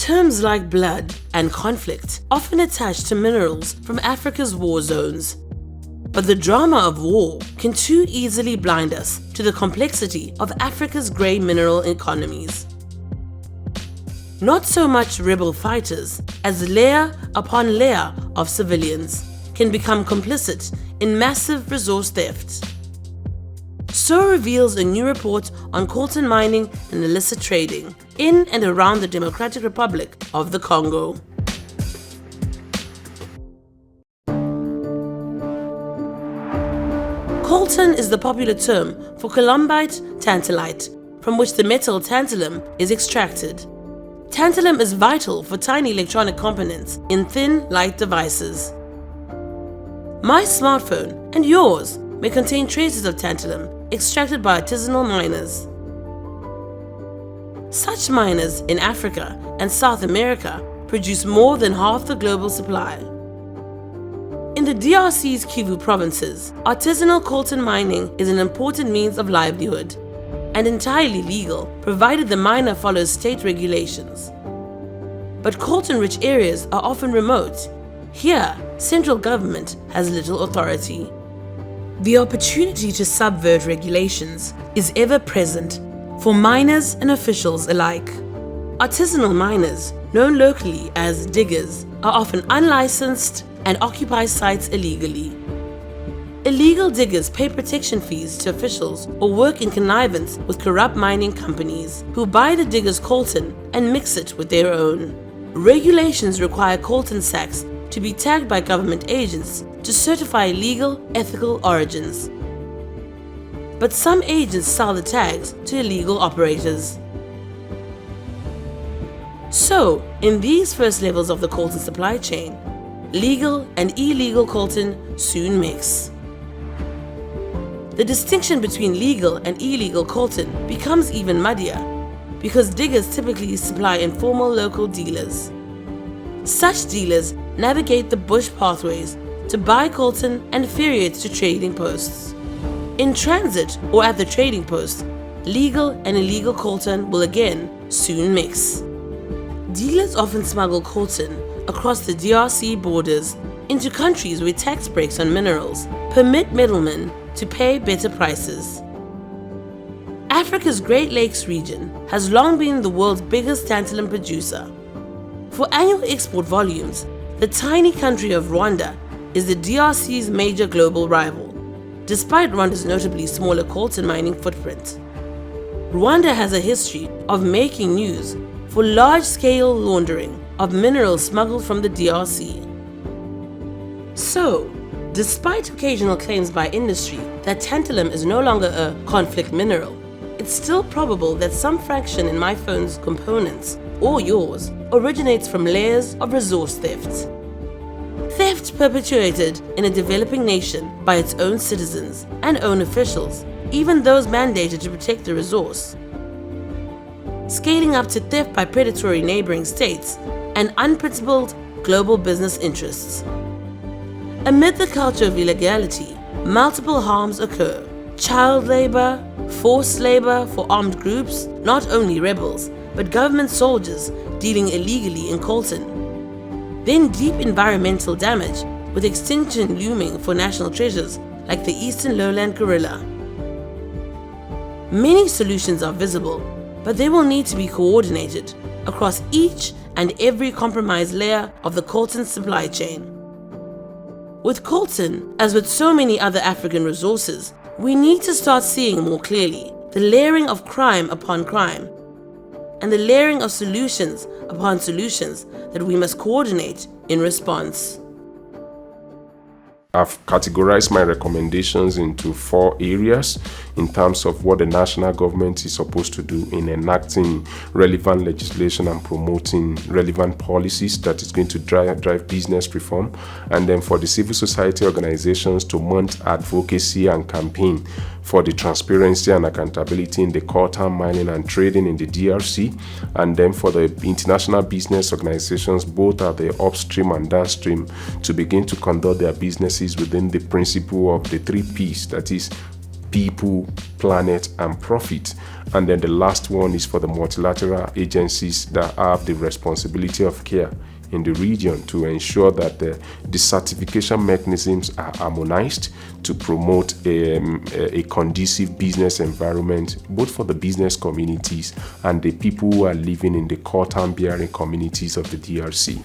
Terms like blood and conflict often attach to minerals from Africa's war zones. But the drama of war can too easily blind us to the complexity of Africa's grey mineral economies. Not so much rebel fighters as layer upon layer of civilians can become complicit in massive resource theft. So reveals a new report on Coltan mining and illicit trading in and around the Democratic Republic of the Congo. Coltan is the popular term for columbite tantalite, from which the metal tantalum is extracted. Tantalum is vital for tiny electronic components in thin, light devices. My smartphone and yours may contain traces of tantalum extracted by artisanal miners. Such miners in Africa and South America produce more than half the global supply. In the DRC's Kivu provinces, artisanal coltan mining is an important means of livelihood and entirely legal, provided the miner follows state regulations. But coltan-rich areas are often remote. Here, central government has little authority. The opportunity to subvert regulations is ever present for miners and officials alike. Artisanal miners, known locally as diggers, are often unlicensed and occupy sites illegally. Illegal diggers pay protection fees to officials or work in connivance with corrupt mining companies who buy the diggers' coltan and mix it with their own. Regulations require coltan sacks to be tagged by government agents to certify legal, ethical origins. But some agents sell the tags to illegal operators. So, in these first levels of the coltan supply chain, legal and illegal coltan soon mix. The distinction between legal and illegal coltan becomes even muddier because diggers typically supply informal local dealers. Such dealers navigate the bush pathways to buy coltan and ferry it to trading posts. In transit or at the trading post, legal and illegal coltan will again soon mix. Dealers often smuggle coltan across the DRC borders into countries where tax breaks on minerals permit middlemen to pay better prices. Africa's Great Lakes region has long been the world's biggest tantalum producer. For annual export volumes, the tiny country of Rwanda is the DRC's major global rival, despite Rwanda's notably smaller coltan mining footprint. Rwanda has a history of making news for large-scale laundering of minerals smuggled from the DRC. So, despite occasional claims by industry that tantalum is no longer a conflict mineral, it's still probable that some fraction in my phone's components, or yours, originates from layers of resource theft. Theft perpetuated in a developing nation by its own citizens and own officials, even those mandated to protect the resource. Scaling up to theft by predatory neighboring states and unprincipled global business interests. Amid the culture of illegality, multiple harms occur. Child labor, forced labor for armed groups, not only rebels, but government soldiers dealing illegally in coltan. Then deep environmental damage, with extinction looming for national treasures like the eastern lowland gorilla. Many solutions are visible, but they will need to be coordinated across each and every compromised layer of the coltan supply chain. With coltan, as with so many other African resources, we need to start seeing more clearly the layering of crime upon crime and the layering of solutions upon solutions that we must coordinate in response. I've categorized my recommendations into 4 areas in terms of what the national government is supposed to do in enacting relevant legislation and promoting relevant policies that is going to drive business reform, and then for the civil society organizations to mount advocacy and campaign for the transparency and accountability in the coltan mining and trading in the DRC, and then for the international business organizations, both at the upstream and downstream, to begin to conduct their businesses within the principle of the 3 Ps, that is people, planet, and profit. And then the last one is for the multilateral agencies that have the responsibility of care in the region to ensure that the certification mechanisms are harmonized to promote a conducive business environment, both for the business communities and the people who are living in the Coltan bearing communities of the DRC.